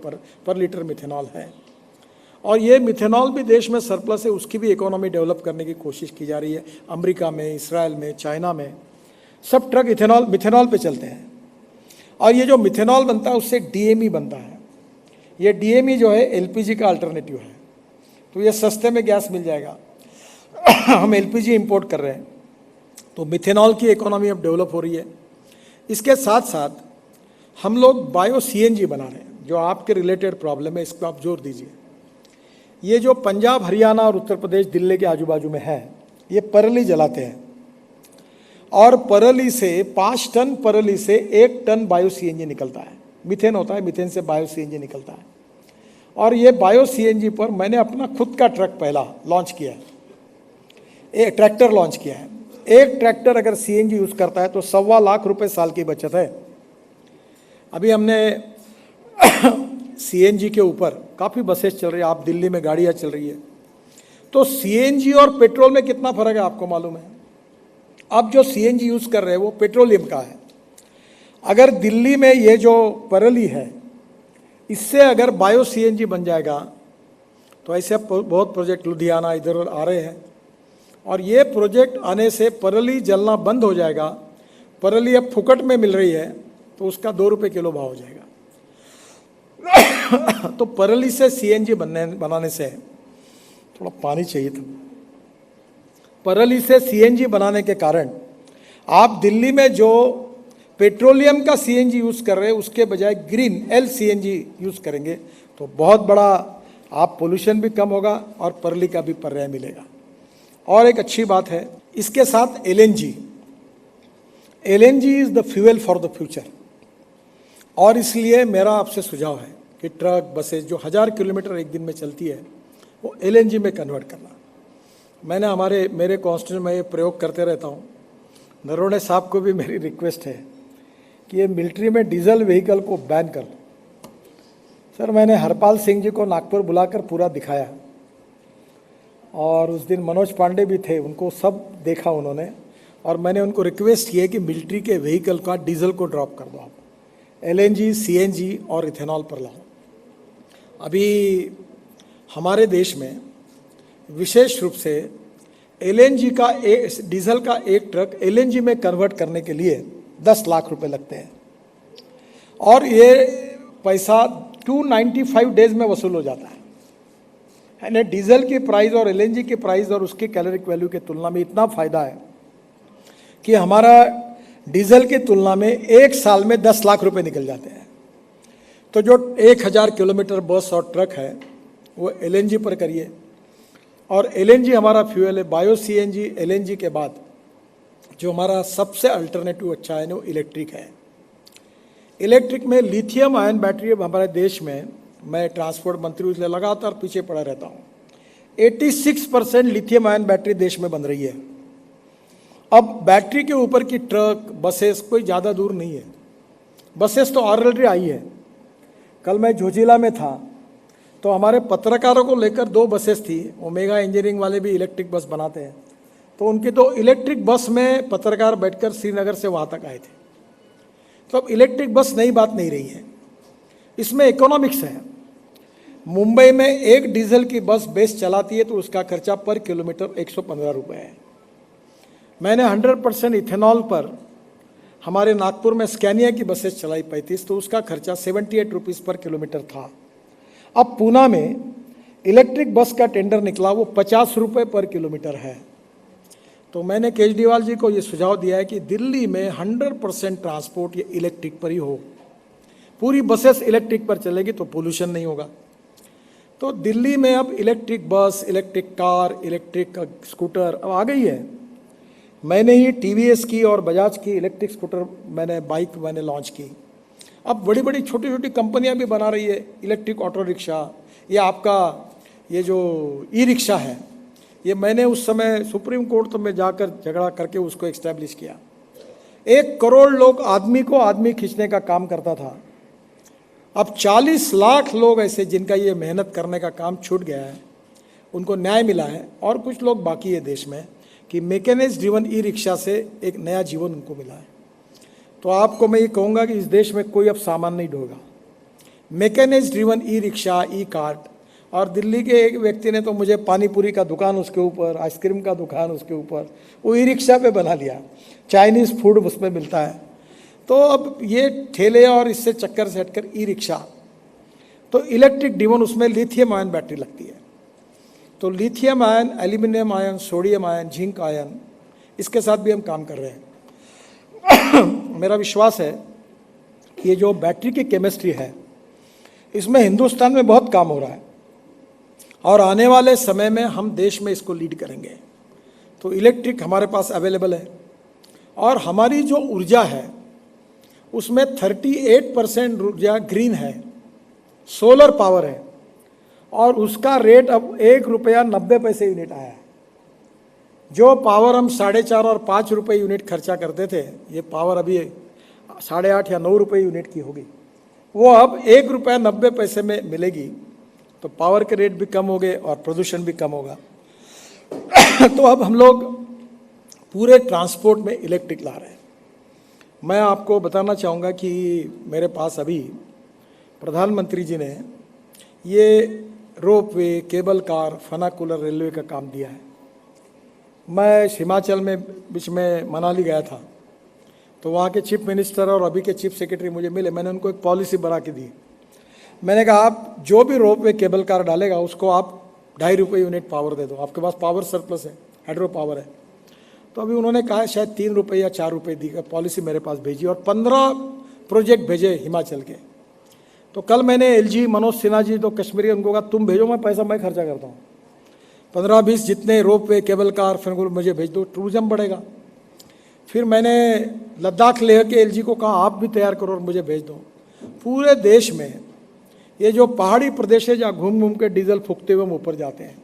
पर लीटर मिथेनॉल है। और ये मिथेनॉल भी देश में सरप्लस है, उसकी भी इकोनॉमी डेवलप करने की कोशिश की जा रही है। अमेरिका में, इसराइल में, चाइना में सब ट्रक मिथेनॉल पे चलते हैं। और ये जो मिथेनॉल बनता है उससे डीएमई बनता है। ये डीएमई जो है एलपीजी का अल्टरनेटिव है, तो ये सस्ते में गैस मिल जाएगा। हम एलपीजी इंपोर्ट कर रहे हैं, तो मिथेनॉल की इकोनॉमी अब डेवलप हो रही है। इसके साथ साथ हम लोग बायो सीएनजी बना रहे हैं। जो आपके रिलेटेड प्रॉब्लम है, इसको आप जोर दीजिए। ये जो पंजाब, हरियाणा और उत्तर प्रदेश, दिल्ली के आजू बाजू में है, ये परली जलाते हैं और परली से 5 टन परली से 1 टन बायो सीएनजी निकलता है। मीथेन होता है, मीथेन से बायो सीएनजी निकलता है। और ये बायो सीएनजी पर मैंने अपना खुद का ट्रक पहला लॉन्च किया है, एक ट्रैक्टर लॉन्च किया है। एक ट्रैक्टर अगर सीएनजी यूज़ करता है तो 1.25 लाख रुपए साल की बचत है। अभी हमने सीएनजी के ऊपर काफ़ी बसेस चल रही है, आप दिल्ली में गाड़ियाँ चल रही है। तो सीएनजी और पेट्रोल में कितना फ़र्क है आपको मालूम है? अब जो सीएनजी यूज़ कर रहे हैं वो पेट्रोलियम का है। अगर दिल्ली में ये जो परली है, इससे अगर बायो सीएनजी बन जाएगा तो ऐसे बहुत प्रोजेक्ट लुधियाना इधर उधर आ रहे हैं। और ये प्रोजेक्ट आने से परली जलना बंद हो जाएगा। परली अब फुकट में मिल रही है तो उसका 2 रुपये किलो भाव हो जाएगा। तो परली से सीएनजी बनाने से, थोड़ा पानी चाहिए था, परली से सीएनजी बनाने के कारण आप दिल्ली में जो पेट्रोलियम का सीएनजी यूज़ कर रहे हैं उसके बजाय ग्रीन एलसीएनजी यूज़ करेंगे तो बहुत बड़ा आप पोल्यूशन भी कम होगा और परली का भी पर्याय मिलेगा। और एक अच्छी बात है इसके साथ LNG is the fuel for the future. और इसलिए मेरा आपसे सुझाव है कि ट्रक बसेस जो 1000 किलोमीटर एक दिन में चलती है वो एलएनजी में कन्वर्ट करना। मैंने मेरे कॉन्स्टिट्यूशन में ये प्रयोग करते रहता हूँ। नरोड़े साहब को भी मेरी रिक्वेस्ट है कि ये मिलिट्री में डीजल व्हीकल को बैन कर दो। सर मैंने हरपाल सिंह जी को नागपुर बुलाकर पूरा दिखाया और उस दिन मनोज पांडे भी थे, उनको सब देखा उन्होंने, और मैंने उनको रिक्वेस्ट किया कि मिलिट्री के व्हीकल का डीजल को ड्रॉप कर दो, आप एलएनजी सीएनजी और इथेनॉल पर लाओ। अभी हमारे देश में विशेष रूप से एलएनजी का डीजल का एक ट्रक एलएनजी में कन्वर्ट करने के लिए 10 लाख रुपए लगते हैं और ये पैसा 295 डेज में वसूल हो जाता है। यानी डीजल की प्राइस और एलएनजी की प्राइस और उसकी कैलोरिक वैल्यू की तुलना में इतना फायदा है कि हमारा डीजल की तुलना में एक साल में 10 लाख रुपए निकल जाते हैं। तो जो 1000 किलोमीटर बस और ट्रक है वो एलएनजी पर करिए। और एलएनजी हमारा फ्यूल है। बायो सीएनजी एलएनजी के बाद जो हमारा सबसे अल्टरनेटिव अच्छा है वो इलेक्ट्रिक है। इलेक्ट्रिक में लिथियम आयन बैटरी अब हमारे देश में, मैं ट्रांसपोर्ट मंत्री हूँ इसलिए लगातार पीछे पड़ा रहता हूँ, 86% लिथियम आयन बैटरी देश में बन रही है। अब बैटरी के ऊपर की ट्रक बसेस कोई ज़्यादा दूर नहीं है, बसेस तो ऑलरेडी आई है। कल मैं झोजिला में था तो हमारे पत्रकारों को लेकर 2 बसेस थी, ओमेगा इंजीनियरिंग वाले भी इलेक्ट्रिक बस बनाते हैं, तो उनकी तो इलेक्ट्रिक बस में पत्रकार बैठकर श्रीनगर से वहाँ तक आए थे। तो अब इलेक्ट्रिक बस नई बात नहीं रही है, इसमें इकोनॉमिक्स है। मुंबई में एक डीजल की बस बेस चलाती है तो उसका खर्चा पर किलोमीटर 115 रुपये है। मैंने 100% इथेनॉल पर हमारे नागपुर में स्कैनिया की बसेस चलाई 35, तो उसका खर्चा 78 रुपीज़ पर किलोमीटर था। अब पूना में इलेक्ट्रिक बस का टेंडर निकला, वो 50 रुपये पर किलोमीटर है। तो मैंने केजरीवाल जी को ये सुझाव दिया है कि दिल्ली में 100% ट्रांसपोर्ट ये इलेक्ट्रिक पर ही हो, पूरी बसेस इलेक्ट्रिक पर चलेगी तो पोल्यूशन नहीं होगा। तो दिल्ली में अब electric bus, electric car, electric scooter अब आ गई है। मैंने ही टीवीएस की और बजाज की इलेक्ट्रिक स्कूटर बाइक मैंने लॉन्च की। अब बड़ी बड़ी छोटी छोटी कंपनियां भी बना रही है इलेक्ट्रिक ऑटो रिक्शा, या आपका ये जो ई रिक्शा है, ये मैंने उस समय सुप्रीम कोर्ट में जाकर झगड़ा करके उसको एस्टैब्लिश किया। 1 करोड़ लोग आदमी को आदमी खींचने का काम करता था, अब 40 लाख लोग ऐसे जिनका ये मेहनत करने का काम छूट गया है, उनको न्याय मिला है। और कुछ लोग बाकी है देश में कि मैकेनिज्ड ड्रिवन ई रिक्शा से एक नया जीवन उनको मिला है। तो आपको मैं ये कहूँगा कि इस देश में कोई अब सामान नहीं ढोएगा। Mechanized driven e rickshaw, e cart. और दिल्ली के एक व्यक्ति ने तो मुझे पानी पूरी का दुकान उसके ऊपर, आइसक्रीम का दुकान उसके ऊपर, वो ई रिक्शा पे बना लिया, चाइनीज़ फूड उसमें मिलता है। तो अब ये ठेले और इससे चक्कर से हटकर ई रिक्शा, तो इलेक्ट्रिक ड्रिवन, उसमें लिथियम आयन बैटरी लगती है। तो lithium ion, aluminium ion, sodium ion, zinc ion, इसके साथ भी हम काम कर रहे हैं। मेरा विश्वास है कि ये जो बैटरी की केमिस्ट्री है इसमें हिंदुस्तान में बहुत काम हो रहा है और आने वाले समय में हम देश में इसको लीड करेंगे। तो इलेक्ट्रिक हमारे पास अवेलेबल है और हमारी जो ऊर्जा है उसमें 38% ऊर्जा ग्रीन है, सोलर पावर है, और उसका रेट अब 1 रुपया 90 पैसे यूनिट आया है। जो पावर हम 4.5 और 5 रुपये यूनिट खर्चा करते थे, ये पावर अभी 8.5 या 9 रुपये यूनिट की होगी, वो अब 1 रुपया 90 पैसे में मिलेगी। तो पावर के रेट भी कम हो गए और प्रदूषण भी कम होगा। तो अब हम लोग पूरे ट्रांसपोर्ट में इलेक्ट्रिक ला रहे हैं। मैं आपको बताना चाहूँगा कि मेरे पास अभी प्रधानमंत्री जी ने ये रोपवे, केबल कार, फनाकुलर रेलवे का काम दिया है। मैं हिमाचल में बीच में मनाली गया था, तो वहाँ के चीफ मिनिस्टर और अभी के चीफ सेक्रेटरी मुझे मिले, मैंने उनको एक पॉलिसी बना के दी। मैंने कहा आप जो भी रोप वे केबल कार डालेगा उसको आप ₹2.5 यूनिट पावर दे दो, आपके पास पावर सरप्लस है, हाइड्रो पावर है। तो अभी उन्होंने कहा शायद ₹3 या ₹4 दी का पॉलिसी मेरे पास भेजी और 15 प्रोजेक्ट भेजे हिमाचल के। तो कल मैंने एलजी मनोज सिन्हा जी तो कश्मीरी, उनको कहा तुम भेजो, मैं पैसा मैं खर्चा करता हूँ, 15-20 जितने रोप वे केबल कार फिर मुझे भेज दो, टूरिज्म बढ़ेगा। फिर मैंने लद्दाख लेह के एलजी को कहा आप भी तैयार करो और मुझे भेज दो। पूरे देश में ये जो पहाड़ी प्रदेश है जहाँ घूम घूम के डीजल फूकते हुए हम ऊपर जाते हैं,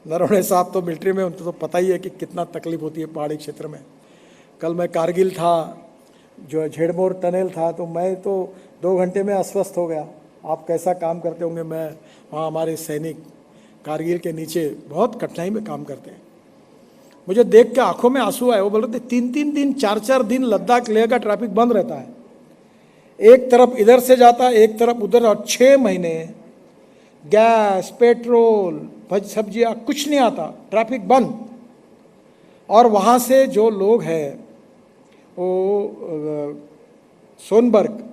नरवणे साहब तो मिलिट्री में, उनको तो पता ही है कि कितना तकलीफ होती है पहाड़ी क्षेत्र में। कल मैं कारगिल था, जो झेड़मोर टनल था, तो मैं तो 2 घंटे में अस्वस्थ हो गया। आप कैसा काम करते होंगे, मैं वहाँ हमारे सैनिक कारगिल के नीचे बहुत कठिनाई में काम करते हैं। मुझे देख के आंखों में आंसू आए। वो बोल रहे थे 3-3 दिन 4-4 दिन लद्दाख लेह का ट्रैफिक बंद रहता है, एक तरफ इधर से जाता है एक तरफ उधर, और 6 महीने गैस पेट्रोल सब्जियां कुछ नहीं आता, ट्रैफिक बंद। और वहाँ से जो लोग हैं वो सोनबर्ग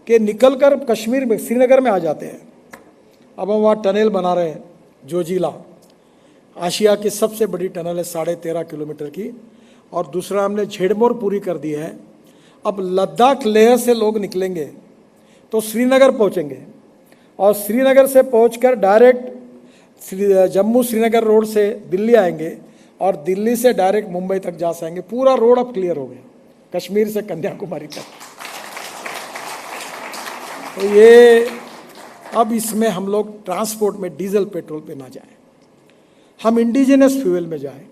के निकलकर कश्मीर में श्रीनगर में आ जाते हैं। अब हम वहाँ टनल बना रहे हैं, जोजिला आशिया की सबसे बड़ी टनल है 13.5 किलोमीटर की, और दूसरा हमने झेड़मोर पूरी कर दी है। अब लद्दाख लेह से लोग निकलेंगे तो श्रीनगर पहुंचेंगे, और श्रीनगर से पहुंचकर डायरेक्ट जम्मू श्रीनगर रोड से दिल्ली आएंगे, और दिल्ली से डायरेक्ट मुंबई तक जा सकेंगे। पूरा रोड अब क्लियर हो गया कश्मीर से कन्याकुमारी तक। तो ये अब इसमें हम लोग ट्रांसपोर्ट में डीजल पेट्रोल पे ना जाएं, हम इंडिजिनस फ्यूल में जाएं।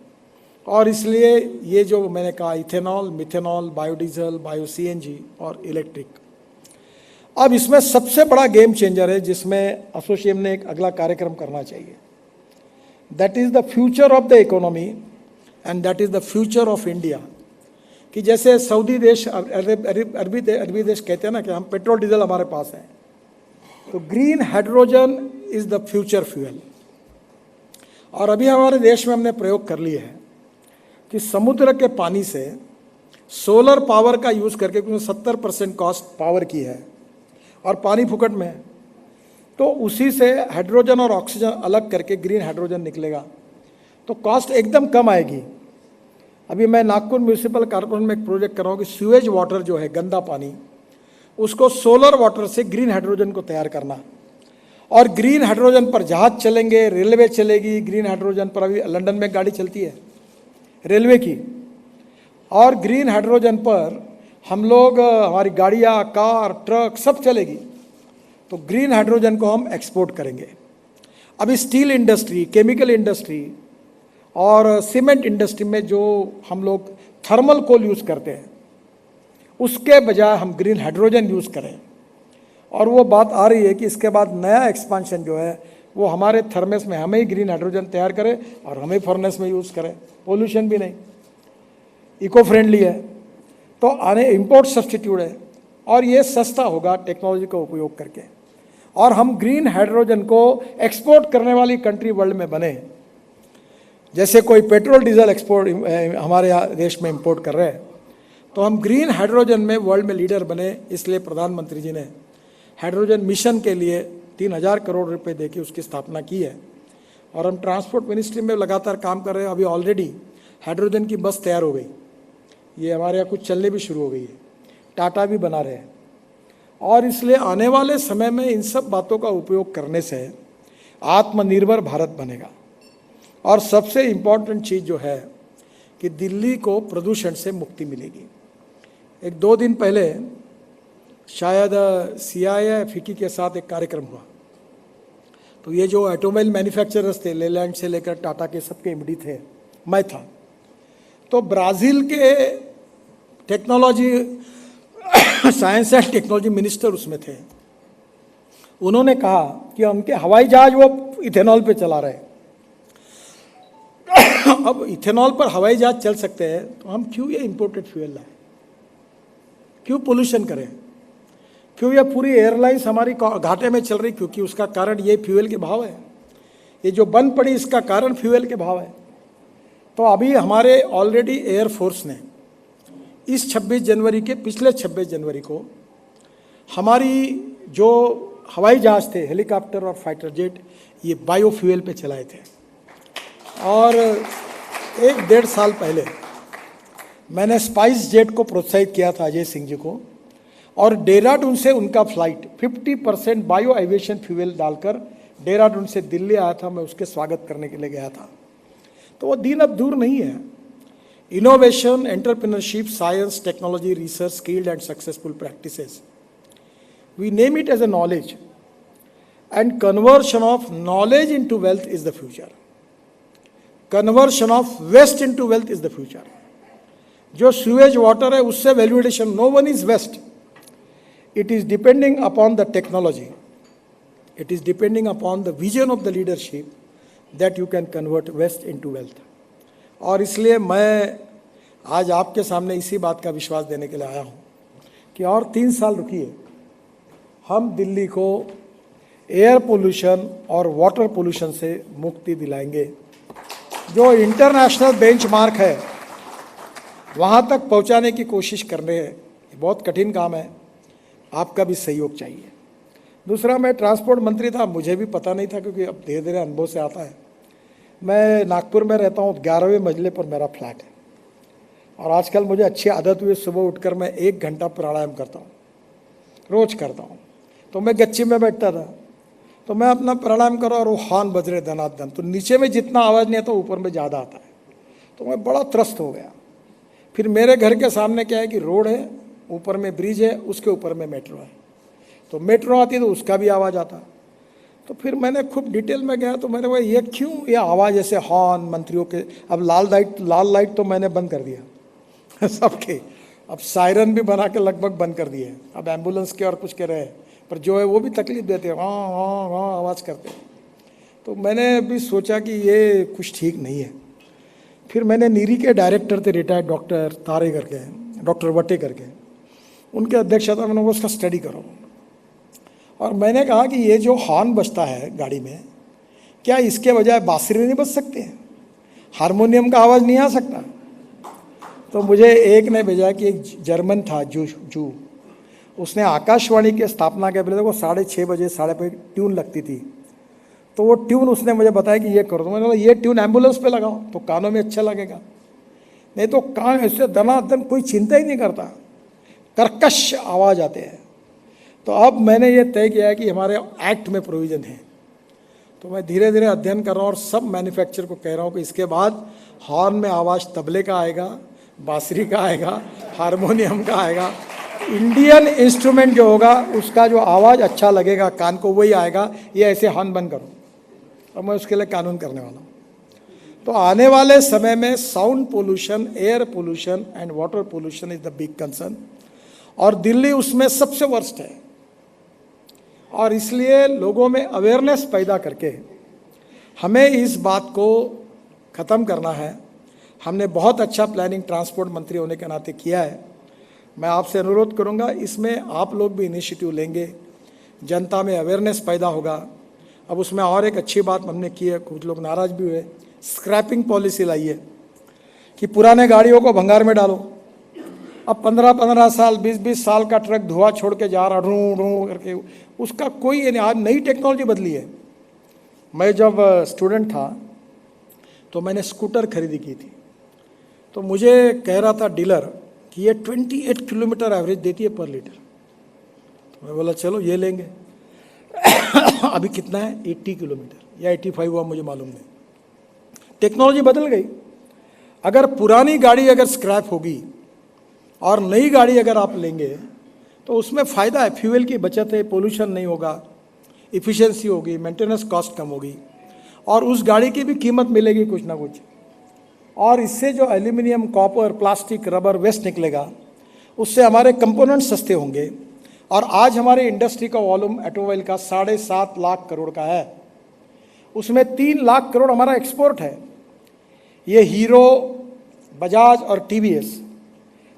और इसलिए ये जो मैंने कहा ethanol, methanol, biodiesel, bio CNG और इलेक्ट्रिक, अब इसमें सबसे बड़ा गेम चेंजर है जिसमें एसोसिएशन ने एक अगला कार्यक्रम करना चाहिए। That is the future of the economy and that is the future of India. कि जैसे सऊदी देश, अरबी देश कहते हैं ना कि हम पेट्रोल डीजल हमारे पास है, तो green hydrogen is the future fuel. और अभी हमारे देश में हमने प्रयोग कर लिया है कि समुद्र के पानी से सोलर पावर का यूज़ करके, क्योंकि 70% कॉस्ट पावर की है और पानी फुकट में है, तो उसी से हाइड्रोजन और ऑक्सीजन अलग करके ग्रीन हाइड्रोजन निकलेगा, तो कॉस्ट एकदम कम आएगी। अभी मैं नागपुर म्यूनिसिपल कॉर्पोरेशन में एक प्रोजेक्ट कर रहा हूँ कि सीवेज वाटर जो है, गंदा पानी, उसको सोलर वाटर से ग्रीन हाइड्रोजन को तैयार करना, और ग्रीन हाइड्रोजन पर जहाज चलेंगे, रेलवे चलेगी ग्रीन हाइड्रोजन पर। अभी लंदन में गाड़ी चलती है रेलवे की, और ग्रीन हाइड्रोजन पर हम लोग, हमारी गाड़ियाँ, कार, ट्रक सब चलेगी। तो ग्रीन हाइड्रोजन को हम एक्सपोर्ट करेंगे। अभी स्टील इंडस्ट्री, केमिकल इंडस्ट्री और सीमेंट इंडस्ट्री में जो हम लोग थर्मल कोल यूज़ करते हैं, उसके बजाय हम ग्रीन हाइड्रोजन यूज़ करें। और वो बात आ रही है कि इसके बाद नया एक्सपांशन जो है वो हमारे थर्मेस में हमें ही ग्रीन हाइड्रोजन तैयार करें और हमें फर्नेस में यूज़ करें, पोल्यूशन भी नहीं, इको फ्रेंडली है। तो आने इंपोर्ट सब्सटीट्यूट है, और ये सस्ता होगा टेक्नोलॉजी का उपयोग करके, और हम ग्रीन हाइड्रोजन को एक्सपोर्ट करने वाली कंट्री वर्ल्ड में बने। जैसे कोई पेट्रोल डीजल एक्सपोर्ट हमारे देश में इंपोर्ट कर रहे हैं, तो हम ग्रीन हाइड्रोजन में वर्ल्ड में लीडर बने। इसलिए प्रधानमंत्री जी ने हाइड्रोजन मिशन के लिए 3000 करोड़ रुपए देके उसकी स्थापना की है, और हम ट्रांसपोर्ट मिनिस्ट्री में लगातार काम कर रहे हैं। अभी ऑलरेडी हाइड्रोजन की बस तैयार हो गई, ये हमारे यहाँ कुछ चलने भी शुरू हो गई है, टाटा भी बना रहे हैं। और इसलिए आने वाले समय में इन सब बातों का उपयोग करने से आत्मनिर्भर भारत बनेगा। और सबसे इम्पॉर्टेंट चीज़ जो है कि दिल्ली को प्रदूषण से मुक्ति मिलेगी। 1-2 दिन पहले शायद CII फिक्की के साथ एक कार्यक्रम हुआ, तो ये जो ऑटोमोबाइल मैन्युफैक्चरर्स थे, लेलैंड से लेकर टाटा के सबके MD थे, मैं था। तो ब्राज़ील के technology science and technology minister उसमें थे। उन्होंने कहा कि उनके हवाई जहाज वो इथेनॉल पे चला रहे। अब इथेनॉल पर हवाई जहाज चल सकते हैं, तो हम क्यों ये इंपोर्टेड फ्यूल लाएं, क्यों पोल्यूशन करें, क्यों ये पूरी एयरलाइंस हमारी घाटे में चल रही, क्योंकि उसका कारण ये फ्यूल के भाव है। ये जो बंद पड़ी इसका कारण फ्यूल के भाव है। तो अभी हमारे ऑलरेडी एयरफोर्स ने इस 26 जनवरी के, पिछले 26 जनवरी को हमारी जो हवाई जहाज़ थे, हेलीकॉप्टर और फाइटर जेट, ये बायोफ्यूल पे चलाए थे। और 1-1.5 साल पहले मैंने स्पाइस जेट को प्रोत्साहित किया था, अजय सिंह जी को, और देहरादून से उनका फ्लाइट 50% बायो एविएशन फ्यूल डालकर देहरादून से दिल्ली आया था। मैं उसके स्वागत करने के लिए गया था। तो वो दिन अब दूर नहीं है। Innovation, entrepreneurship, science, technology, research, skilled and successful practices, we name it as a knowledge, and conversion of knowledge into wealth is the future. Conversion of waste into wealth is the future. जो sewage water है उससे valuation, no one is waste. It is depending upon the technology. It is depending upon the vision of the leadership that you can convert waste into wealth. और इसलिए मैं आज आपके सामने इसी बात का विश्वास देने के लिए आया हूँ कि और 3 साल रुकिए, हम दिल्ली को एयर पोल्यूशन और वाटर पोल्यूशन से मुक्ति दिलाएंगे। जो इंटरनेशनल बेंचमार्क है वहाँ तक पहुँचाने की कोशिश कर रहे हैं। बहुत कठिन काम है, आपका भी सहयोग चाहिए। दूसरा, मैं ट्रांसपोर्ट मंत्री था, मुझे भी पता नहीं था, क्योंकि अब धीरे धीरे अनुभव से आता है। मैं नागपुर में रहता हूँ, 11वें मंजिले पर मेरा फ्लैट है, और आजकल मुझे अच्छी आदत हुई, सुबह उठकर मैं 1 घंटा प्राणायाम करता हूँ, रोज़ करता हूँ। तो मैं गच्ची में बैठता था, तो मैं अपना प्राणायाम कर रहा और वो हॉर्न बज रहे धनाधन, तो नीचे में जितना आवाज़ नहीं आता ऊपर में ज़्यादा आता है। तो मैं बड़ा त्रस्त हो गया। फिर मेरे घर के सामने क्या है कि रोड है, ऊपर में ब्रिज है, उसके ऊपर में मेट्रो है, तो मेट्रो आती तो उसका भी आवाज़ आता। तो फिर मैंने खूब डिटेल में गया, तो मैंने कहा ये क्यों ये आवाज़ ऐसे हॉर्न मंत्रियों के। अब लाल लाइट तो मैंने बंद कर दिया सबके, अब सायरन भी बना के लगभग बंद कर दिए। अब एम्बुलेंस के और कुछ के रहे, पर जो है वो भी तकलीफ देते हैं, हाँ हाँ हाँ आवाज़ करते हैं। तो मैंने भी सोचा कि ये कुछ ठीक नहीं है। फिर मैंने नीरी के डायरेक्टर थे रिटायर्ड डॉक्टर तारे करके, डॉक्टर वटे करके, उनके अध्यक्षता में उसका स्टडी करो। और मैंने कहा कि ये जो हॉर्न बजता है गाड़ी में, क्या इसके बजाय बांसुरी नहीं बज सकते हैं, हारमोनियम का आवाज़ नहीं आ सकता? तो मुझे एक ने भेजा कि एक जर्मन था जू, उसने आकाशवाणी के स्थापना के पहले को 6:30 बजे 5:30 ट्यून लगती थी, तो वो ट्यून उसने मुझे बताया कि ये करो। तो मैंने बोला ये ट्यून एम्बुलेंस पे लगाओ तो कानों में अच्छा लगेगा, नहीं तो कान ऐसे दनादन कोई चिंता ही नहीं करता, कर्कश आवाज़ आते हैं। तो अब मैंने ये तय किया है कि हमारे एक्ट में प्रोविज़न है, तो मैं धीरे धीरे अध्ययन कर रहा हूँ और सब मैन्युफैक्चर को कह रहा हूँ कि इसके बाद हॉर्न में आवाज़ तबले का आएगा, बांसुरी का आएगा, हारमोनियम का आएगा, इंडियन इंस्ट्रूमेंट जो होगा उसका जो आवाज़ अच्छा लगेगा कान को वही आएगा। ये ऐसे हॉर्न बंद करो, और मैं उसके लिए कानून करने वाला हूँ। तो आने वाले समय में sound pollution, air pollution and water pollution is the big concern, और दिल्ली उसमें सबसे वर्स्ट है। और इसलिए लोगों में अवेयरनेस पैदा करके हमें इस बात को ख़त्म करना है। हमने बहुत अच्छा प्लानिंग ट्रांसपोर्ट मंत्री होने के नाते किया है। मैं आपसे अनुरोध करूंगा, इसमें आप लोग भी इनिशिएटिव लेंगे, जनता में अवेयरनेस पैदा होगा। अब उसमें और एक अच्छी बात हमने की है, कुछ लोग नाराज़ भी हुए, स्क्रैपिंग पॉलिसी लाई है कि पुराने गाड़ियों को भंगार में डालो। अब 15-15 साल 20-20 साल का ट्रक धुआं छोड़ के जा रहा ढूँ ढूँ करके, उसका कोई नहीं। आज नई टेक्नोलॉजी बदली है। मैं जब स्टूडेंट था तो मैंने स्कूटर खरीदी की थी, तो मुझे कह रहा था डीलर कि ये 28 किलोमीटर एवरेज देती है पर लीटर। तो मैं बोला चलो ये लेंगे अभी कितना है, 80 किलोमीटर या 85 हुआ, मुझे मालूम नहीं। टेक्नोलॉजी बदल गई। अगर पुरानी गाड़ी अगर स्क्रैप होगी और नई गाड़ी अगर आप लेंगे तो उसमें फ़ायदा है, फ्यूल की बचत है, पोल्यूशन नहीं होगा, इफ़िशियंसी होगी, मेंटेनेंस कॉस्ट कम होगी, और उस गाड़ी की भी कीमत मिलेगी कुछ ना कुछ। और इससे जो aluminium, copper, plastic, rubber waste निकलेगा, उससे हमारे कंपोनेंट सस्ते होंगे। और आज हमारे इंडस्ट्री का वॉल्यूम ऑटोमोबाइल का 7.5 लाख करोड़ का है, उसमें 3 लाख करोड़ हमारा एक्सपोर्ट है। ये हीरो, बजाज और टीवीएस,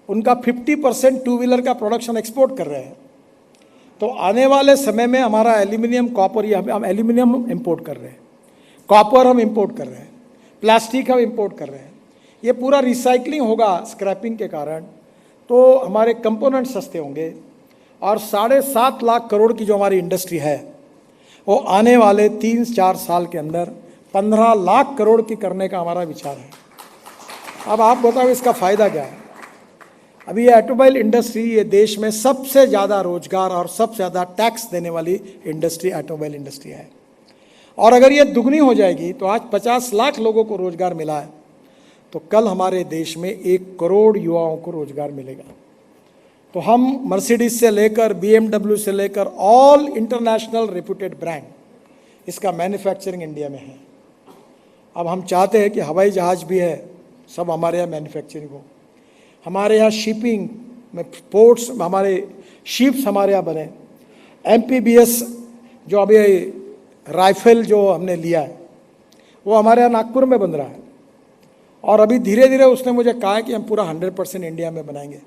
उनका 50% टू व्हीलर का प्रोडक्शन एक्सपोर्ट कर रहे हैं। तो आने वाले समय में हमारा एल्यूमिनियम, कॉपर, ये हम एल्यूमिनियम इंपोर्ट कर रहे हैं, कॉपर हम इंपोर्ट कर रहे हैं, प्लास्टिक हम इंपोर्ट कर रहे हैं, ये पूरा रिसाइकलिंग होगा स्क्रैपिंग के कारण, तो हमारे कंपोनेंट सस्ते होंगे और 7.5 लाख करोड़ की जो हमारी इंडस्ट्री है वो आने वाले 3-4 साल के अंदर 15 लाख करोड़ की करने का हमारा विचार है। अब आप बताओ इसका फ़ायदा क्या है। अभी ये ऑटोमोबाइल इंडस्ट्री ये देश में सबसे ज़्यादा रोजगार और सबसे ज़्यादा टैक्स देने वाली इंडस्ट्री ऑटोमोबाइल इंडस्ट्री है। और अगर ये दुगनी हो जाएगी तो आज 50 लाख लोगों को रोजगार मिला है, तो कल हमारे देश में 1 करोड़ युवाओं को रोजगार मिलेगा। तो हम मर्सिडीज से लेकर BMW से लेकर ऑल इंटरनेशनल रेप्यूटेड ब्रांड, इसका मैन्युफैक्चरिंग इंडिया में है। अब हम चाहते हैं कि हवाई जहाज़ भी है, सब हमारे यहाँ मैन्युफैक्चरिंग हो। हमारे यहाँ शिपिंग में पोर्ट्स, हमारे शिप्स हमारे यहाँ बने। MPBS जो अभी राइफल जो हमने लिया है वो हमारे यहाँ नागपुर में बन रहा है, और अभी धीरे धीरे उसने मुझे कहा है कि हम पूरा 100% इंडिया में बनाएंगे।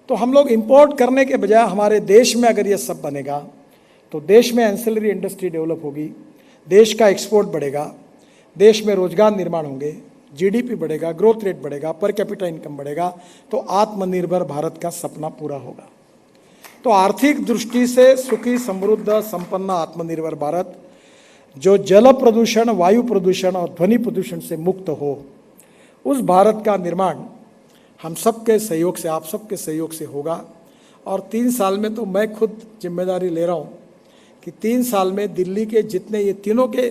तो हम लोग इंपोर्ट करने के बजाय हमारे देश में अगर ये सब बनेगा तो देश में एंसिलरी इंडस्ट्री डेवलप होगी, देश का एक्सपोर्ट बढ़ेगा, देश में रोजगार निर्माण होंगे, GDP बढ़ेगा, ग्रोथ रेट बढ़ेगा, पर कैपिटा इनकम बढ़ेगा, तो आत्मनिर्भर भारत का सपना पूरा होगा। तो आर्थिक दृष्टि से सुखी, समृद्ध, संपन्न, आत्मनिर्भर भारत जो जल प्रदूषण, वायु प्रदूषण और ध्वनि प्रदूषण से मुक्त हो, उस भारत का निर्माण हम सबके सहयोग से, आप सबके सहयोग से होगा। और 3 साल में तो मैं खुद जिम्मेदारी ले रहा हूँ कि 3 साल में दिल्ली के जितने ये तीनों के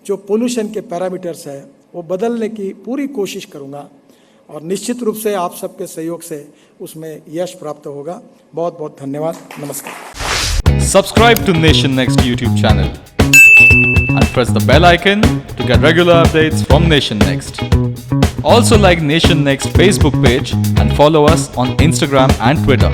जो पोल्यूशन के पैरामीटर्स है वो बदलने की पूरी कोशिश करूँगा, और निश्चित रूप से आप सबके सहयोग से उसमें यश प्राप्त होगा। बहुत बहुत धन्यवाद। नमस्कार। Subscribe to Nation Next YouTube channel and press the bell icon to get regular updates from Nation Next. Also like Nation Next Facebook page and follow us on Instagram and Twitter.